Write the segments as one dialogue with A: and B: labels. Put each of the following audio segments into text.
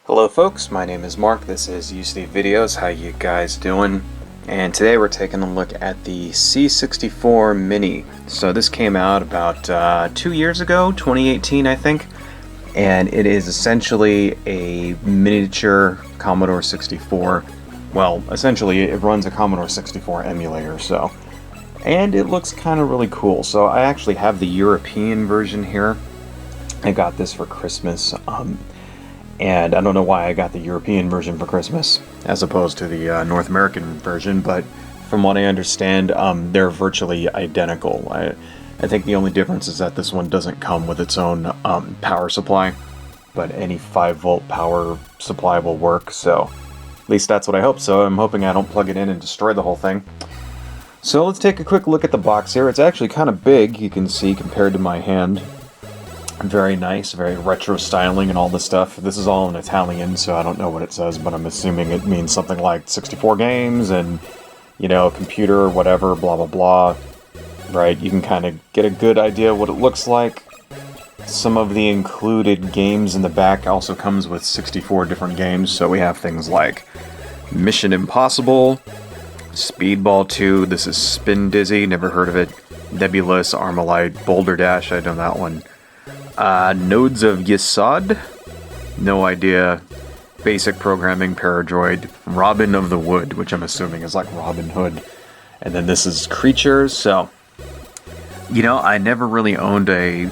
A: Hello folks, my name is Mark, this is UC Videos, how you guys doing? And today we're taking a look at the C64 Mini. So this came out about 2 years ago, 2018 I think, and it is essentially a miniature Commodore 64. Well, essentially it runs a Commodore 64 emulator, so. And it looks kind of really cool. So I actually have the European version here. I got this for Christmas. And I don't know why I got the European version for Christmas as opposed to the North American version, but from what I understand, they're virtually identical. I think the only difference is that this one doesn't come with its own power supply, but any 5-volt power supply will work, so at least that's what I hope. So I'm hoping I don't plug it in and destroy the whole thing. So let's take a quick look at the box here. It's actually kind of big, you can see, compared to my hand. Very nice, very retro styling and all this stuff. This is all in Italian, so I don't know what it says, but I'm assuming it means something like 64 games and, you know, computer or whatever, blah blah blah. Right, you can kind of get a good idea what it looks like. Some of the included games in the back also comes with 64 different games, so we have things like Mission Impossible, Speedball 2, this is Spin Dizzy, never heard of it, Nebulous, Armalite, Boulder Dash, I know that one. Nodes of Yesod? No idea. Basic Programming, Paradroid. Robin of the Wood, which I'm assuming is like Robin Hood. And then this is Creatures, so... You know, I never really owned a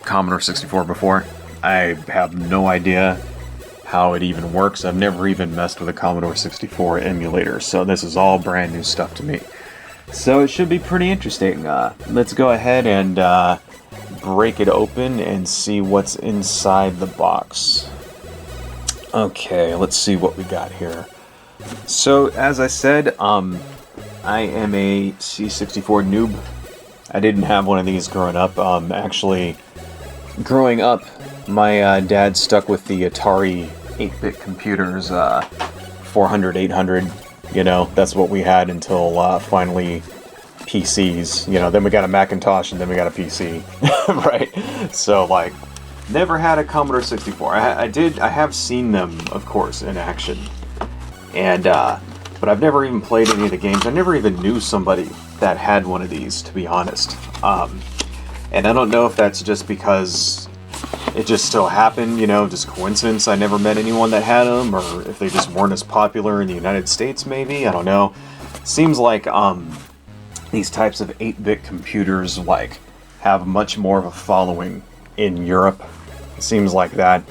A: Commodore 64 before. I have no idea how it even works. I've never even messed with a Commodore 64 emulator, so this is all brand new stuff to me. So it should be pretty interesting. Let's go ahead and... break it open and see what's inside the box. Okay, let's see what we got here. So, as I said, I am a C64 noob. I didn't have one of these growing up. Actually, growing up, my dad stuck with the Atari 8-bit computers, 400, 800, you know, that's what we had until finally PCs, you know, then we got a Macintosh and then we got a PC, right? So, like, never had a Commodore 64. I have seen them, of course, in action. And, but I've never even played any of the games. I never even knew somebody that had one of these, to be honest. And I don't know if that's just because it just still happened, you know, just coincidence. I never met anyone that had them, or if they just weren't as popular in the United States, maybe. I don't know. Seems like, these types of 8-bit computers, like, have much more of a following in Europe. It seems like that.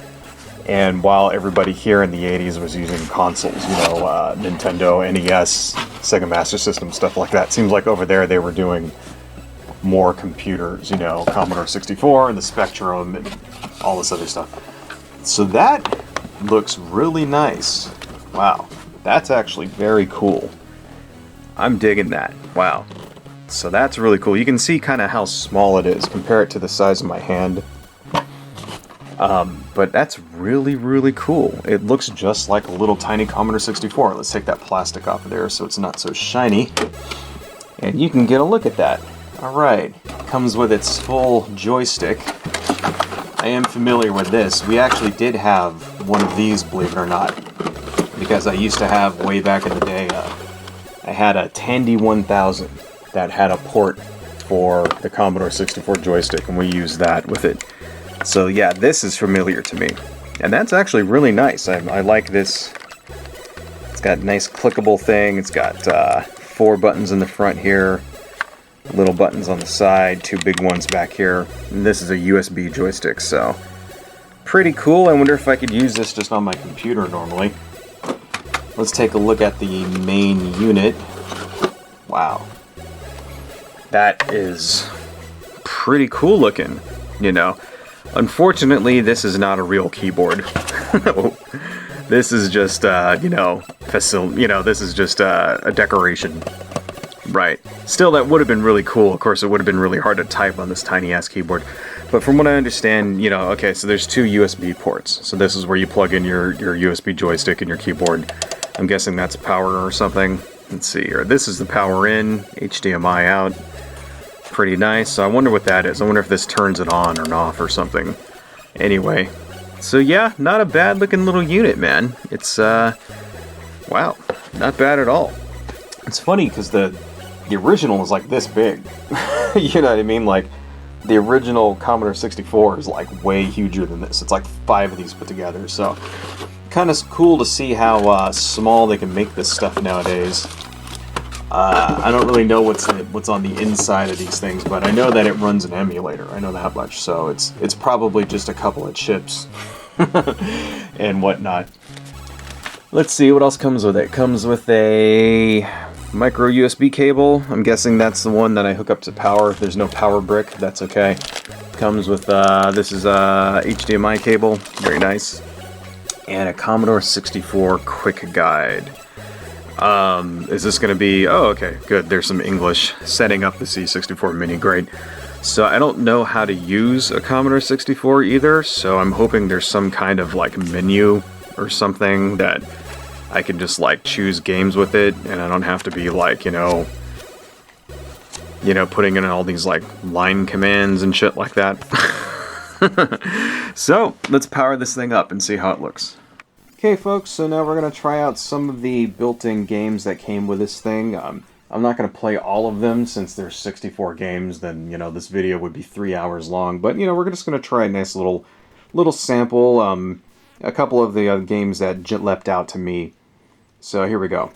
A: And while everybody here in the 80s was using consoles, you know, Nintendo, NES, Sega Master System, stuff like that, seems like over there they were doing more computers, you know, Commodore 64 and the Spectrum and all this other stuff. So that looks really nice. Wow, that's actually very cool. I'm digging that. Wow. So that's really cool. You can see kind of how small it is. Compare it to the size of my hand. But that's really, really cool. It looks just like a little tiny Commodore 64. Let's take that plastic off of there so it's not so shiny. And you can get a look at that. Alright. Comes with its full joystick. I am familiar with this. We actually did have one of these, believe it or not. Because I used to have, way back in the day, I had a Tandy 1000 that had a port for the Commodore 64 joystick, and we used that with it. So yeah, this is familiar to me. And that's actually really nice. I like this. It's got a nice clickable thing. It's got 4 buttons in the front here, little buttons on the side, 2 big ones back here. And this is a USB joystick, so pretty cool. I wonder if I could use this just on my computer normally. Let's take a look at the main unit. Wow. That is pretty cool looking, you know. Unfortunately, this is not a real keyboard. This is just, you know, this is just a decoration. Right. Still, that would have been really cool. Of course, it would have been really hard to type on this tiny-ass keyboard. But from what I understand, you know, okay, so there's 2 USB ports. So this is where you plug in your USB joystick and your keyboard. I'm guessing that's power or something. Let's see here. This is the power in, HDMI out. Pretty nice. So I wonder what that is. I wonder if this turns it on or off or something. Anyway, So yeah, not a bad looking little unit, man. It's, wow, not bad at all. It's funny because the original is like this big. You know what I mean? Like, the original Commodore 64 is like way huger than this. It's like 5 of these put together. So, kind of cool to see how small they can make this stuff nowadays. I don't really know what's on the inside of these things, but I know that it runs an emulator. I know that much. So it's probably just a couple of chips and whatnot. Let's see what else comes with it. It comes with a micro USB cable. I'm guessing that's the one that I hook up to power. If there's no power brick, that's okay. Comes with this is a HDMI cable, very nice, and a Commodore 64 quick guide. Is this going to be... Oh, okay, good. There's some English. Setting up the C64 Mini, great. So I don't know how to use a Commodore 64 either, so I'm hoping there's some kind of like menu or something that I can just like choose games with it, and I don't have to be like, you know, putting in all these like line commands and shit like that. So let's power this thing up and see how it looks. Okay folks, so now we're going to try out some of the built-in games that came with this thing. I'm not going to play all of them since there's 64 games, then, you know, this video would be 3 hours long. But, you know, we're just going to try a nice little sample, a couple of the games that leapt out to me. So here we go.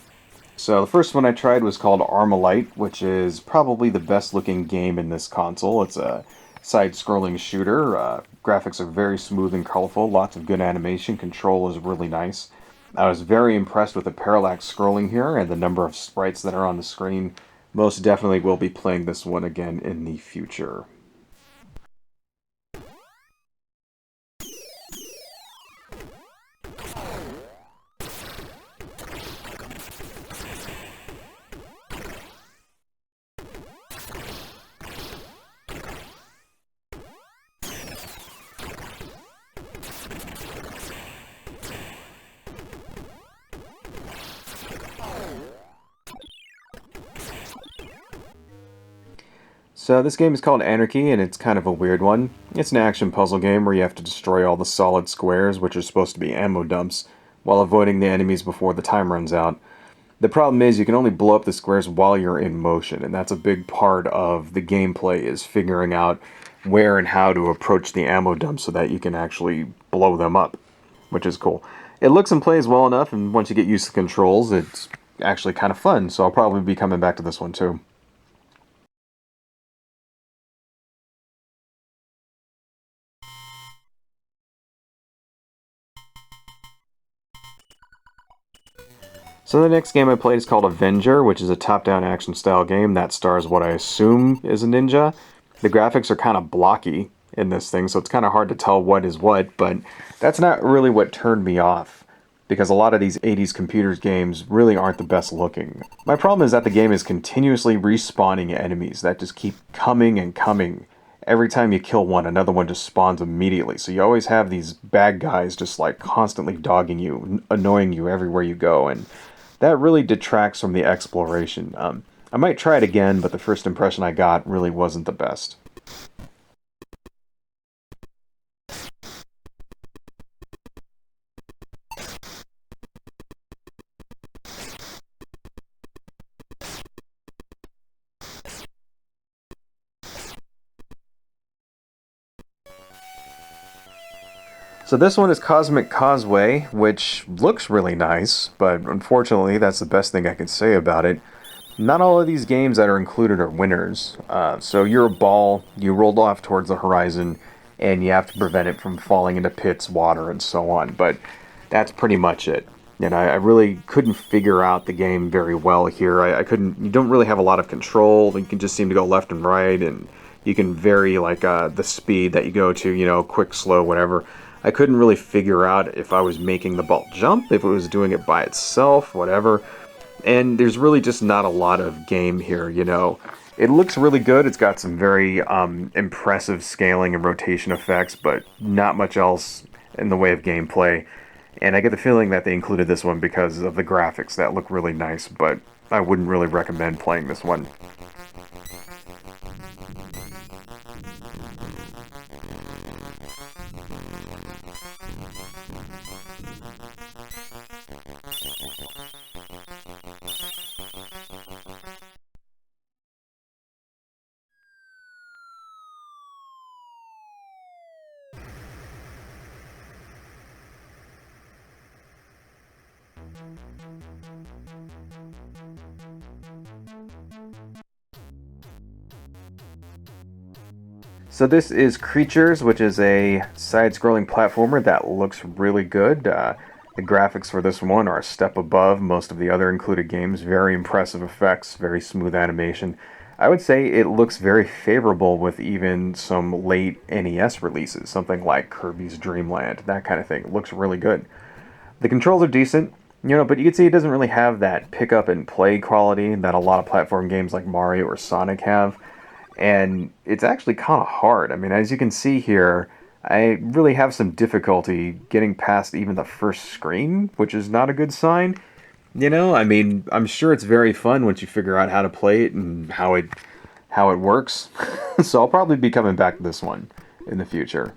A: So the first one I tried was called Armalite, which is probably the best looking game in this console. It's a side-scrolling shooter. Graphics are very smooth and colorful, lots of good animation, control is really nice. I was very impressed with the parallax scrolling here and the number of sprites that are on the screen. Most definitely will be playing this one again in the future. So this game is called Anarchy, and it's kind of a weird one. It's an action puzzle game where you have to destroy all the solid squares, which are supposed to be ammo dumps, while avoiding the enemies before the time runs out. The problem is you can only blow up the squares while you're in motion, and that's a big part of the gameplay, is figuring out where and how to approach the ammo dumps so that you can actually blow them up, which is cool. It looks and plays well enough, and once you get used to the controls, it's actually kind of fun, so I'll probably be coming back to this one too. So the next game I played is called Avengers, which is a top-down action-style game that stars what I assume is a ninja. The graphics are kind of blocky in this thing, so it's kind of hard to tell what is what, but that's not really what turned me off, because a lot of these 80s computers games really aren't the best looking. My problem is that the game is continuously respawning enemies that just keep coming and coming. Every time you kill one, another one just spawns immediately, so you always have these bad guys just like constantly dogging you, annoying you everywhere you go, and that really detracts from the exploration. I might try it again, but the first impression I got really wasn't the best. So this one is Causeway, which looks really nice, but unfortunately that's the best thing I can say about it. Not all of these games that are included are winners. So you're a ball, you rolled off towards the horizon, and you have to prevent it from falling into pits, water, and so on. But that's pretty much it. And I really couldn't figure out the game very well here. You don't really have a lot of control. You can just seem to go left and right, and you can vary like the speed that you go to, you know, quick, slow, whatever. I couldn't really figure out if I was making the ball jump, if it was doing it by itself, whatever. And there's really just not a lot of game here, you know. It looks really good. It's got some very impressive scaling and rotation effects, but not much else in the way of gameplay. And I get the feeling that they included this one because of the graphics that look really nice, but I wouldn't really recommend playing this one. So this is Creatures, which is a side-scrolling platformer that looks really good. The graphics for this one are a step above most of the other included games. Very impressive effects, very smooth animation. I would say it looks very favorable with even some late NES releases, something like Kirby's Dream Land, that kind of thing. It looks really good. The controls are decent, but you can see it doesn't really have that pick up and play quality that a lot of platform games like Mario or Sonic have. And it's actually kind of hard. I mean, as you can see here, I really have some difficulty getting past even the first screen, which is not a good sign. I mean, I'm sure it's very fun once you figure out how to play it and how it works. So I'll probably be coming back to this one in the future.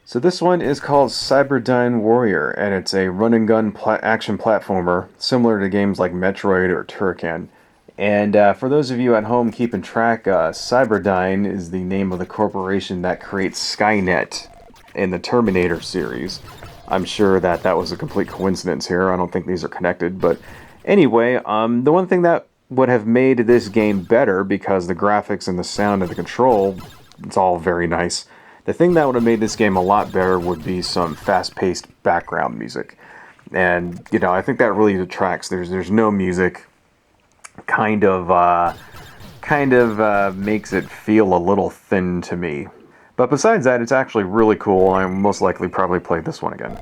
A: So this one is called Cyberdyne Warrior, and it's a run-and-gun action platformer, similar to games like Metroid or Turrican. And for those of you at home keeping track, Cyberdyne is the name of the corporation that creates Skynet in the Terminator series. I'm sure that was a complete coincidence here. I don't think these are connected, but anyway, the one thing that would have made this game better, because the graphics and the sound of the control, it's all very nice. The thing that would have made this game a lot better would be some fast-paced background music. And, I think that really detracts. There's no music. Kind of makes it feel a little thin to me. But besides that, it's actually really cool. I'll most likely probably play this one again.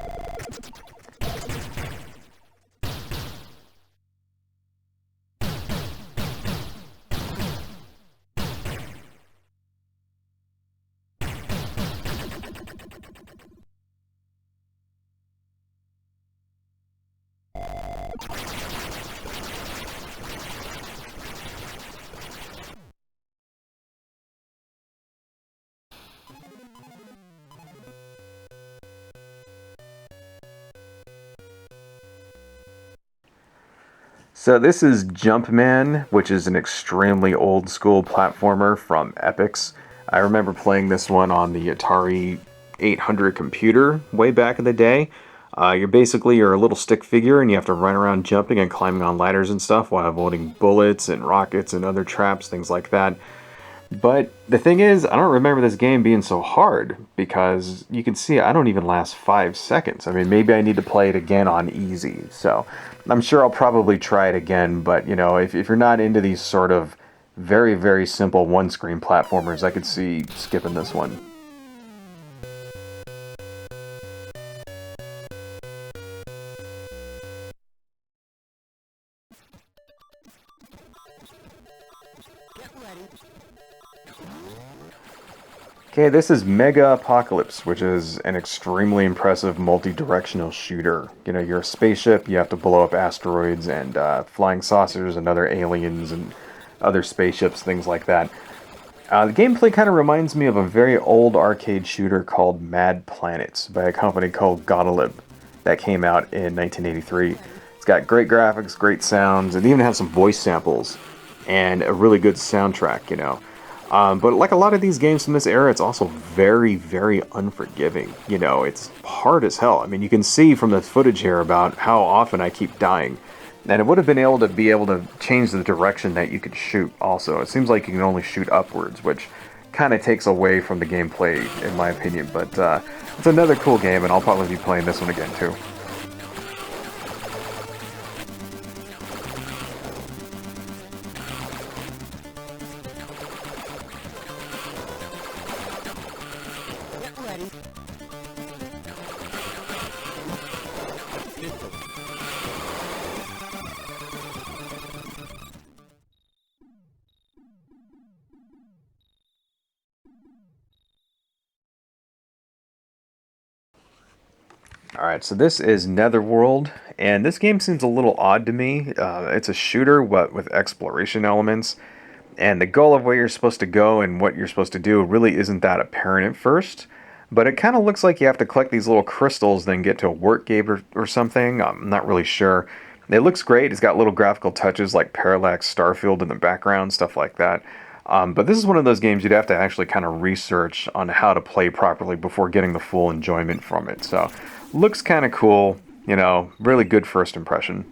A: So this is Jumpman, which is an extremely old school platformer from Epix. I remember playing this one on the Atari 800 computer way back in the day. You're a little stick figure and you have to run around jumping and climbing on ladders and stuff while avoiding bullets and rockets and other traps, things like that. But the thing is, I don't remember this game being so hard, because you can see I don't even last 5 seconds. I mean, maybe I need to play it again on easy. So I'm sure I'll probably try it again, but if you're not into these sort of very, very simple one-screen platformers, I could see skipping this one. Okay, this is Mega Apocalypse, which is an extremely impressive multi-directional shooter. You're a spaceship, you have to blow up asteroids and flying saucers and other aliens and other spaceships, things like that. The gameplay kind of reminds me of a very old arcade shooter called Mad Planets by a company called Godalib that came out in 1983. It's got great graphics, great sounds, and even has some voice samples and a really good soundtrack. But like a lot of these games from this era, it's also very, very unforgiving. It's hard as hell. I mean, you can see from the footage here about how often I keep dying. And it would have been able to change the direction that you could shoot also. It seems like you can only shoot upwards, which kind of takes away from the gameplay, in my opinion. But it's another cool game, and I'll probably be playing this one again, too. Alright, so this is Netherworld, and this game seems a little odd to me. It's a shooter, but with exploration elements, and the goal of where you're supposed to go and what you're supposed to do really isn't that apparent at first. But it kind of looks like you have to collect these little crystals, then get to a work gate or something. I'm not really sure. It looks great. It's got little graphical touches like Parallax Starfield in the background, stuff like that. But this is one of those games you'd have to actually kind of research on how to play properly before getting the full enjoyment from it. So, looks kind of cool, you know, really good first impression.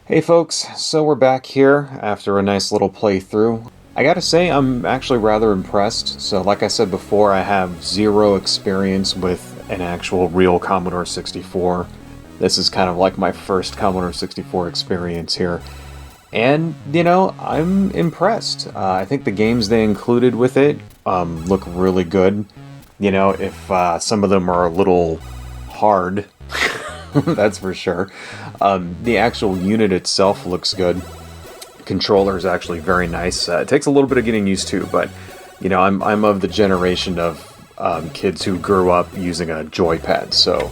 A: Hey folks, so we're back here after a nice little playthrough. I gotta say, I'm actually rather impressed. So like I said before, I have zero experience with an actual real Commodore 64. This is kind of like my first Commodore 64 experience here. And, you know, I'm impressed. I think the games they included with it look really good. You know, if some of them are a little hard, that's for sure. The actual unit itself looks good. Controller is actually very nice. It takes a little bit of getting used to, but you know, I'm of the generation of kids who grew up using a joypad. So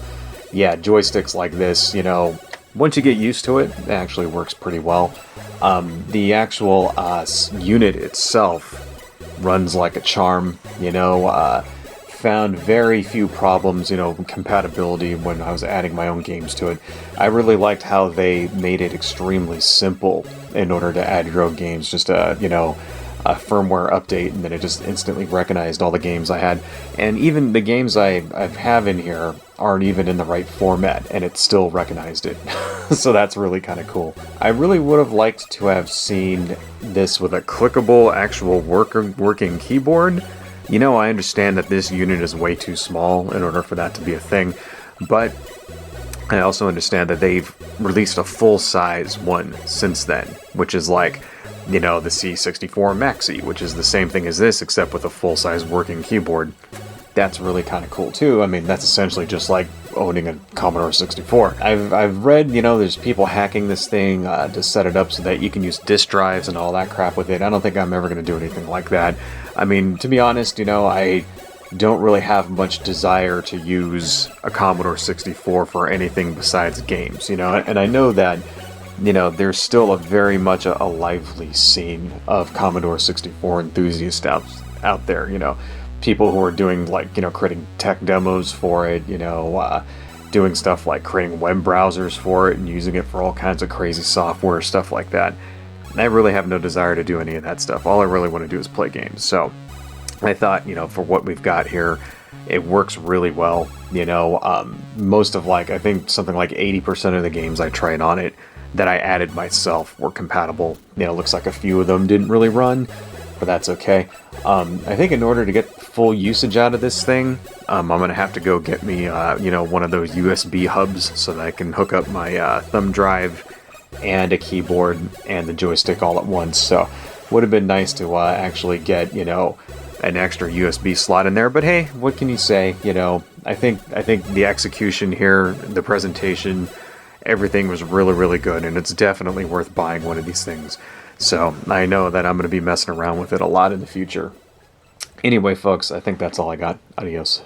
A: yeah, joysticks like this, you know, once you get used to it, it actually works pretty well. The actual unit itself runs like a charm. You know, found very few problems, you know, compatibility when I was adding my own games to it. I really liked how they made it extremely simple in order to add your own games. Just you know, a firmware update, and then it just instantly recognized all the games I had. And even the games I have in here aren't even in the right format, and it still recognized it. So that's really kind of cool. I really would have liked to have seen this with a clickable, actual working keyboard. You know, I understand that this unit is way too small in order for that to be a thing, but I also understand that they've released a full-size one since then, which is like, you know, the C64 Maxi, which is the same thing as this, except with a full-size working keyboard. That's really kind of cool, too. I mean, that's essentially just like owning a Commodore 64. I've read, you know, there's people hacking this thing to set it up so that you can use disk drives and all that crap with it. I don't think I'm ever going to do anything like that. I mean, to be honest, you know, I don't really have much desire to use a Commodore 64 for anything besides games, you know, and I know that, you know, there's still a very much a lively scene of Commodore 64 enthusiasts out there, you know, people who are doing, like, you know, creating tech demos for it, you know, doing stuff like creating web browsers for it and using it for all kinds of crazy software, stuff like that. I really have no desire to do any of that stuff. All I really want to do is play games. So I thought, you know, for what we've got here, it works really well. You know, most of, like, I think something like 80% of the games I tried on it that I added myself were compatible. You know, looks like a few of them didn't really run, but that's okay. I think in order to get full usage out of this thing, I'm going to have to go get me, you know, one of those USB hubs so that I can hook up my thumb drive and a keyboard and the joystick all at once. So would have been nice to actually get, you know, an extra USB slot in there, but hey, what can you say? You know, I think the execution here, the presentation, everything was really good, and it's definitely worth buying one of these things. So I know that I'm going to be messing around with it a lot in the future. Anyway, folks, I think that's all I got. Adios.